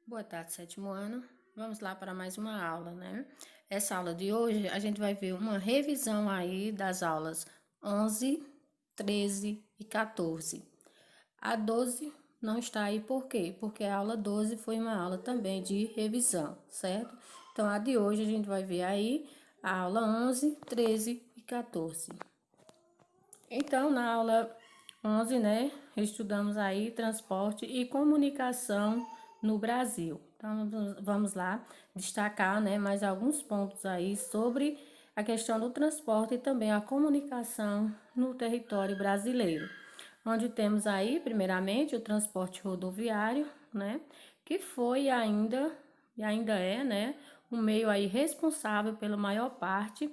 Boa tarde, sétimo ano. Vamos lá para mais uma aula, né? Essa aula de hoje a gente vai ver uma revisão aí das aulas 11, 13 e 14. A 12 não está aí por quê? Porque a aula 12 foi uma aula também de revisão, certo? Então, a de hoje a gente vai ver aí a aula 11, 13 e 14. Então, na aula 11, né, estudamos aí transporte e comunicação no Brasil. Então, vamos lá destacar, né, mais alguns pontos aí sobre a questão do transporte e também a comunicação no território brasileiro. Onde temos aí, primeiramente, o transporte rodoviário, né, que foi e ainda é, né, um meio aí responsável pela maior parte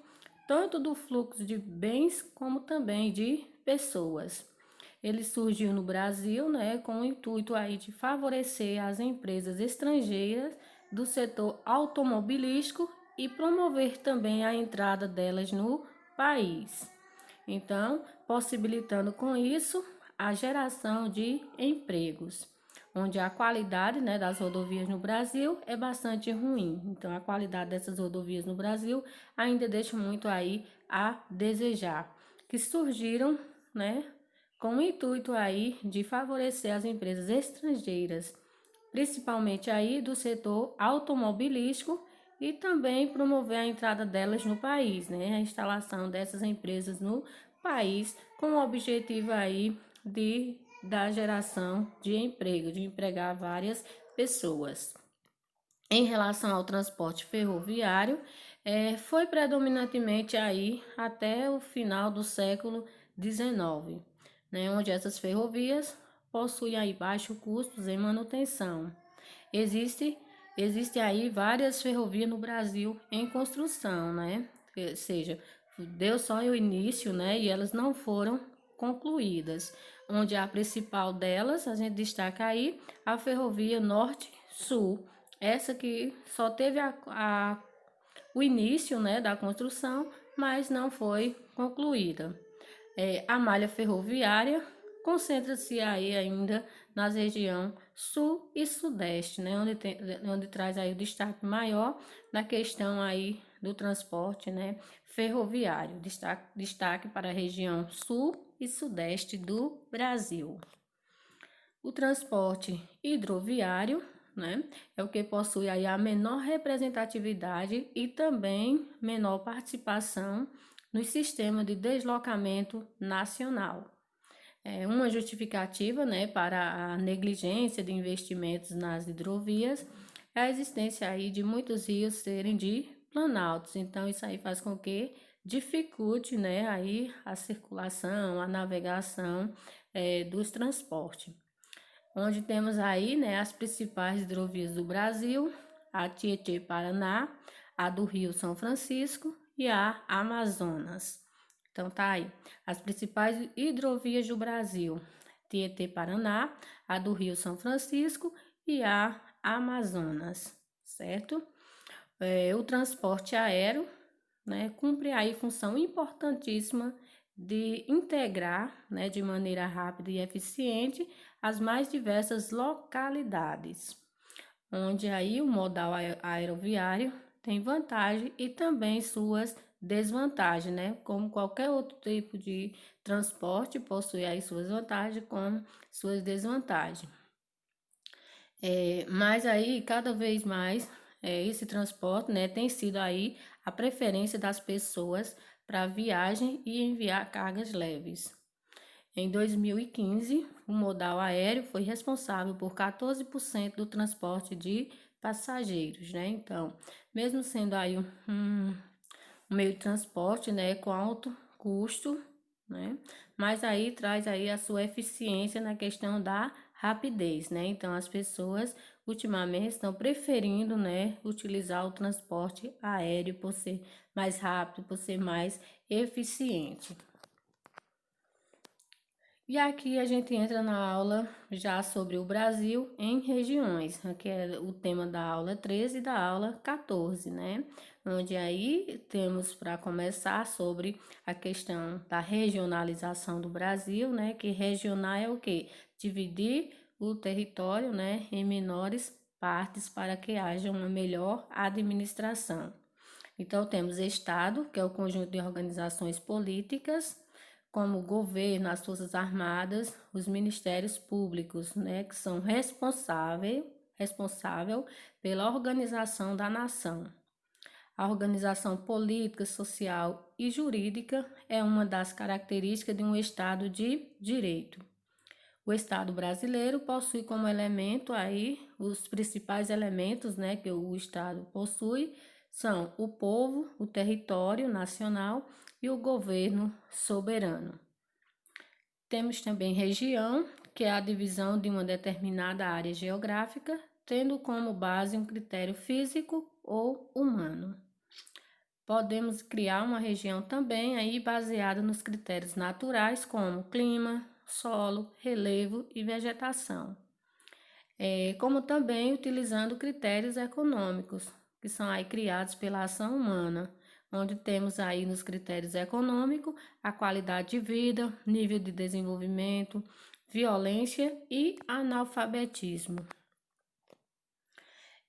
tanto do fluxo de bens como também de pessoas. Ele surgiu no Brasil, né, com o intuito aí de favorecer as empresas estrangeiras do setor automobilístico e promover também a entrada delas no país. Então, possibilitando com isso a geração de empregos, onde a qualidade, né, das rodovias no Brasil é bastante ruim. Então, a qualidade dessas rodovias no Brasil ainda deixa muito aí a desejar, que surgiram, né, com o intuito aí de favorecer as empresas estrangeiras, principalmente aí do setor automobilístico e também promover a entrada delas no país, né? A instalação dessas empresas no país com o objetivo aí da geração de emprego, de empregar várias pessoas. Em relação ao transporte ferroviário, foi predominantemente aí até o final do século XIX, né, onde essas ferrovias possuem aí baixos custos em manutenção. Existe, existe aí várias ferrovias no Brasil em construção, né? Ou seja, deu só o início, né? E elas não foram concluídas. Onde a principal delas, a gente destaca aí a Ferrovia Norte-Sul. Essa que só teve o início, né, da construção, mas não foi concluída. A malha ferroviária concentra-se aí ainda nas regiões sul e sudeste, né, onde traz aí o destaque maior na questão aí do transporte, né, ferroviário, destaque para a região sul e sudeste do Brasil. O transporte hidroviário, né, é o que possui aí a menor representatividade e também menor participação no sistema de deslocamento nacional. É uma justificativa, né, para a negligência de investimentos nas hidrovias é a existência aí de muitos rios serem de planaltos. Então, isso aí faz com que dificulte, né, aí a circulação, a navegação dos transportes. Onde temos aí, né, as principais hidrovias do Brasil, a Tietê-Paraná, a do Rio São Francisco e a Amazonas. Então tá aí, as principais hidrovias do Brasil, Tietê-Paraná, a do Rio São Francisco e a Amazonas, certo? O transporte aéreo, né, cumpre aí função importantíssima de integrar, né, de maneira rápida e eficiente as mais diversas localidades, onde aí o modal aeroviário tem vantagem e também suas desvantagens, né? Como qualquer outro tipo de transporte possui aí suas vantagens como suas desvantagens. Mas aí, cada vez mais, esse transporte, né, tem sido aí a preferência das pessoas para viagem e enviar cargas leves. Em 2015, o modal aéreo foi responsável por 14% do transporte de passageiros, né? Então, mesmo sendo aí um meio de transporte, né, com alto custo, né? Mas aí traz aí a sua eficiência na questão da rapidez, né? Então as pessoas ultimamente estão preferindo, né, utilizar o transporte aéreo por ser mais rápido, por ser mais eficiente. E aqui a gente entra na aula já sobre o Brasil em regiões, que é o tema da aula 13 e da aula 14, né? Onde aí temos para começar sobre a questão da regionalização do Brasil, né? Que regional é o quê? Dividir o território, né, em menores partes para que haja uma melhor administração. Então, temos Estado, que é o conjunto de organizações políticas, como o governo, as Forças Armadas, os ministérios públicos, né, que são responsável pela organização da nação. A organização política, social e jurídica é uma das características de um Estado de direito. O Estado brasileiro possui como elemento aí, os principais elementos, né, que o Estado possui são o povo, o território nacional e o governo soberano. Temos também região, que é a divisão de uma determinada área geográfica, tendo como base um critério físico ou humano. Podemos criar uma região também aí baseada nos critérios naturais, como clima, solo, relevo e vegetação. Como também utilizando critérios econômicos, que são aí criados pela ação humana, onde temos aí nos critérios econômicos a qualidade de vida, nível de desenvolvimento, violência e analfabetismo.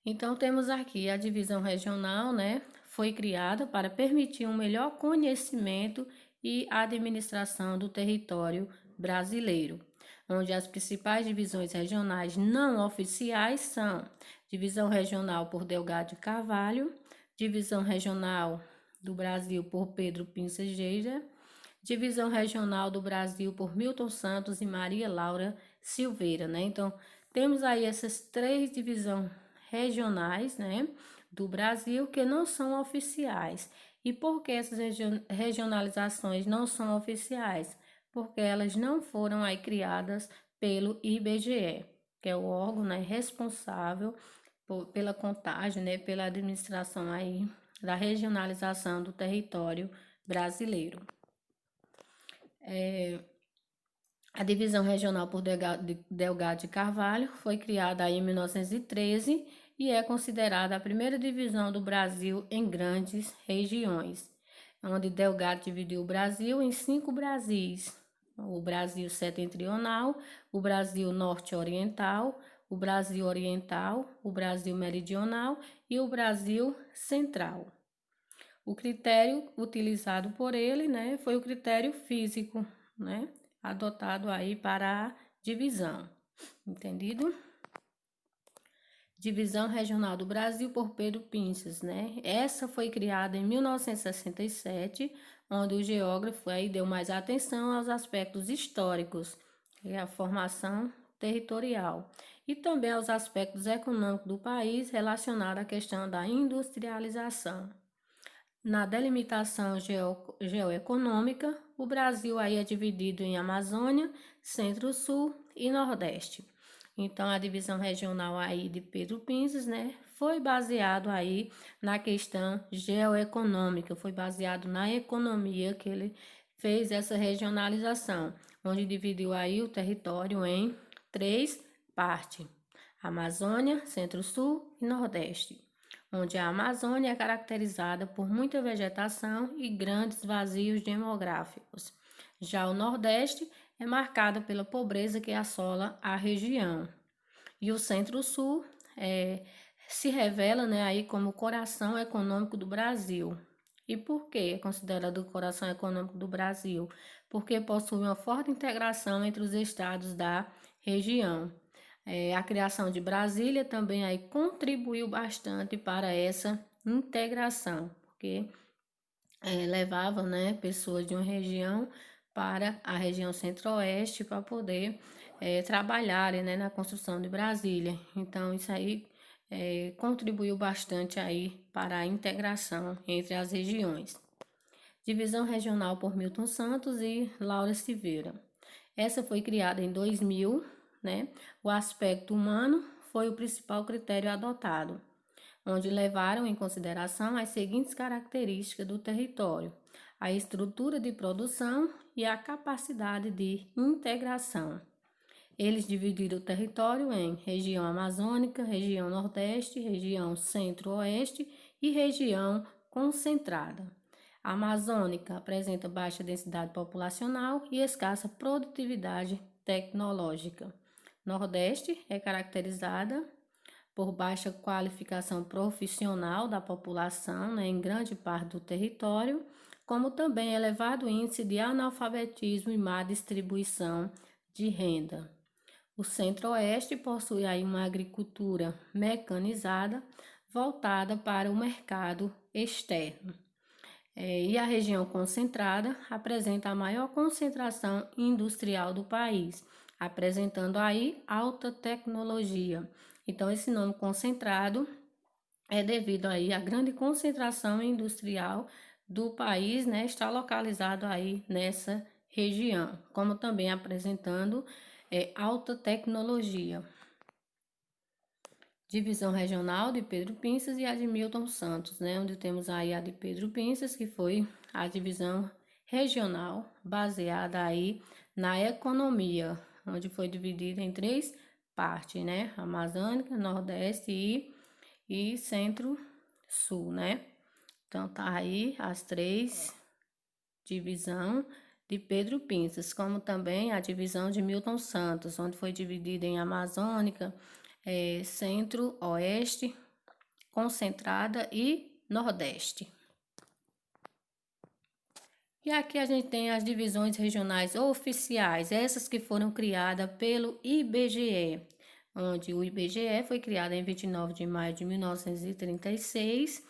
Então, temos aqui a divisão regional, né? Foi criada para permitir um melhor conhecimento e administração do território brasileiro, onde as principais divisões regionais não oficiais são Divisão Regional por Delgado de Carvalho, Divisão Regional do Brasil por Pedro Pinça Geija, Divisão Regional do Brasil por Milton Santos e Maria Laura Silveira, né? Então, temos aí essas três divisões regionais, né, do Brasil que não são oficiais. E por que essas regionalizações não são oficiais? Porque elas não foram aí criadas pelo IBGE, que é o órgão, né, responsável pela contagem, né, pela administração aí da regionalização do território brasileiro. A divisão regional por Delgado de Carvalho foi criada em 1913 e é considerada a primeira divisão do Brasil em grandes regiões, onde Delgado dividiu o Brasil em 5 Brasis: o Brasil setentrional, o Brasil norte-oriental, o Brasil oriental, o Brasil meridional e o Brasil central. O critério utilizado por ele, né, foi o critério físico, né, adotado aí para a divisão. Entendido? Divisão Regional do Brasil por Pedro Pinças, né? Essa foi criada em 1967, onde o geógrafo aí deu mais atenção aos aspectos históricos, que é a formação territorial, e também aos aspectos econômicos do país relacionados à questão da industrialização. Na delimitação geoeconômica, o Brasil aí é dividido em Amazônia, Centro-Sul e Nordeste. Então, a divisão regional aí de Pedro Pinças, né, foi baseado aí na questão geoeconômica, foi baseado na economia que ele fez essa regionalização, onde dividiu aí o território em 3 partes: Amazônia, Centro-Sul e Nordeste, onde a Amazônia é caracterizada por muita vegetação e grandes vazios demográficos. Já o Nordeste é marcado pela pobreza que assola a região. E o Centro-Sul se revela, né, aí como o coração econômico do Brasil. E por que é considerado o coração econômico do Brasil? Porque possui uma forte integração entre os estados da região. A criação de Brasília também aí contribuiu bastante para essa integração, porque levava, né, pessoas de uma região para a região centro-oeste para poder trabalharem, né, na construção de Brasília. Então, isso aí contribuiu bastante aí para a integração entre as regiões. Divisão regional por Milton Santos e Laura Silveira. Essa foi criada em 2000, né? O aspecto humano foi o principal critério adotado, onde levaram em consideração as seguintes características do território: a estrutura de produção e a capacidade de integração. Eles dividiram o território em região amazônica, região nordeste, região centro-oeste e região concentrada. A amazônica apresenta baixa densidade populacional e escassa produtividade tecnológica. Nordeste é caracterizada por baixa qualificação profissional da população, né, em grande parte do território, como também elevado índice de analfabetismo e má distribuição de renda. O Centro-Oeste possui aí uma agricultura mecanizada voltada para o mercado externo. E a região concentrada apresenta a maior concentração industrial do país, apresentando aí alta tecnologia. Então, esse nome concentrado é devido aí à grande concentração industrial do país, né? Está localizado aí nessa região, como também apresentando alta tecnologia. Divisão regional de Pedro Pinças e a de Milton Santos, né? Onde temos aí a de Pedro Pinças, que foi a divisão regional baseada aí na economia, onde foi dividida em 3 partes, né? Amazônica, Nordeste e Centro-Sul, né? Então tá aí as 3 divisão de Pedro Pinças, como também a divisão de Milton Santos, onde foi dividida em Amazônica, Centro-Oeste, Concentrada e Nordeste. E aqui a gente tem as divisões regionais oficiais, essas que foram criadas pelo IBGE, onde o IBGE foi criado em 29 de maio de 1936,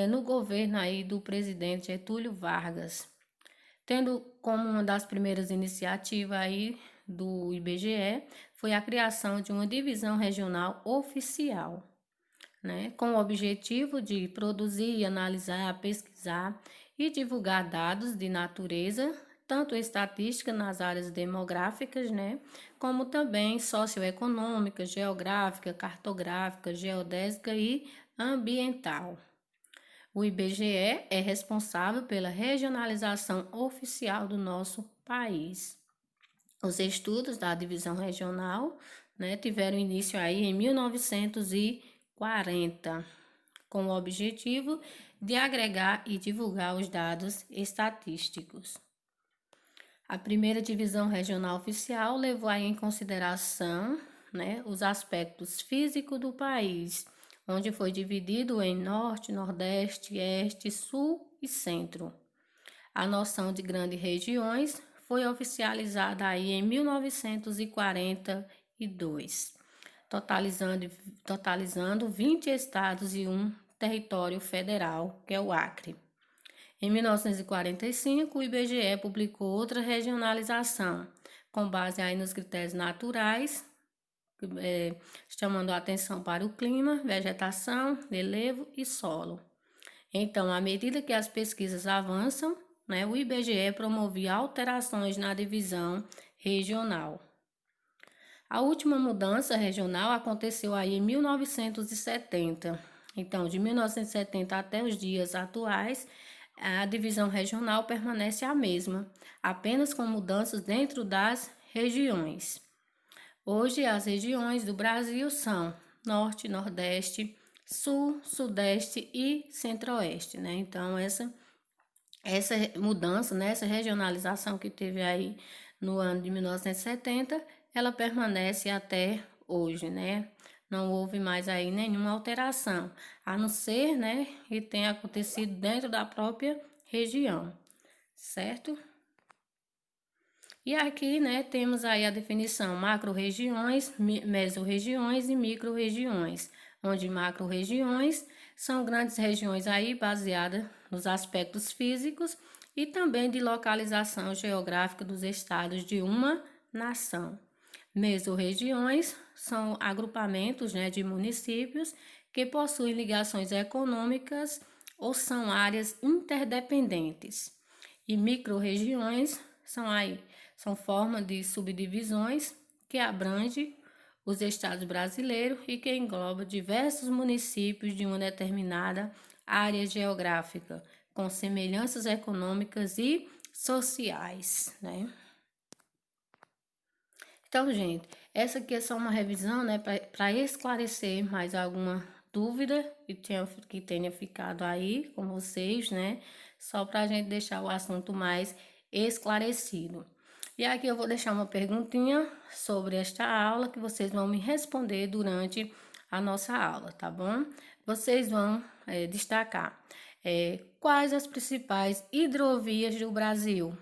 no governo aí do presidente Getúlio Vargas, tendo como uma das primeiras iniciativas aí do IBGE foi a criação de uma divisão regional oficial, né, com o objetivo de produzir, analisar, pesquisar e divulgar dados de natureza, tanto estatística nas áreas demográficas, né, como também socioeconômica, geográfica, cartográfica, geodésica e ambiental. O IBGE é responsável pela regionalização oficial do nosso país. Os estudos da divisão regional, né, tiveram início aí em 1940, com o objetivo de agregar e divulgar os dados estatísticos. A primeira divisão regional oficial levou aí em consideração, né, os aspectos físicos do país, onde foi dividido em Norte, Nordeste, Este, Sul e Centro. A noção de grandes regiões foi oficializada aí em 1942, totalizando 20 estados e um território federal, que é o Acre. Em 1945, o IBGE publicou outra regionalização, com base aí nos critérios naturais, chamando a atenção para o clima, vegetação, relevo e solo. Então, à medida que as pesquisas avançam, né, o IBGE promovia alterações na divisão regional. A última mudança regional aconteceu aí em 1970. Então, de 1970 até os dias atuais, a divisão regional permanece a mesma, apenas com mudanças dentro das regiões. Hoje, as regiões do Brasil são Norte, Nordeste, Sul, Sudeste e Centro-Oeste, né? Então, essa mudança, né, essa regionalização que teve aí no ano de 1970, ela permanece até hoje, né? Não houve mais aí nenhuma alteração, a não ser, né, que tenha acontecido dentro da própria região, certo? E aqui, né, temos aí a definição macro-regiões, mesorregiões e micro-regiões, onde macro-regiões são grandes regiões aí baseadas nos aspectos físicos e também de localização geográfica dos estados de uma nação. Mesorregiões são agrupamentos, né, de municípios que possuem ligações econômicas ou são áreas interdependentes. E micro-regiões são formas de subdivisões que abrangem os estados brasileiros e que engloba diversos municípios de uma determinada área geográfica, com semelhanças econômicas e sociais, né? Então, gente, essa aqui é só uma revisão, né, para esclarecer mais alguma dúvida que tenha ficado aí com vocês, né? Só para a gente deixar o assunto mais esclarecido. E aqui eu vou deixar uma perguntinha sobre esta aula que vocês vão me responder durante a nossa aula, tá bom? Vocês vão destacar quais as principais hidrovias do Brasil.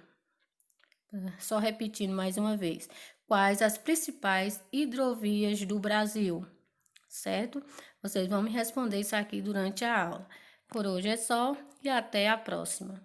Só repetindo mais uma vez. Quais as principais hidrovias do Brasil? Certo? Vocês vão me responder isso aqui durante a aula. Por hoje é só e até a próxima.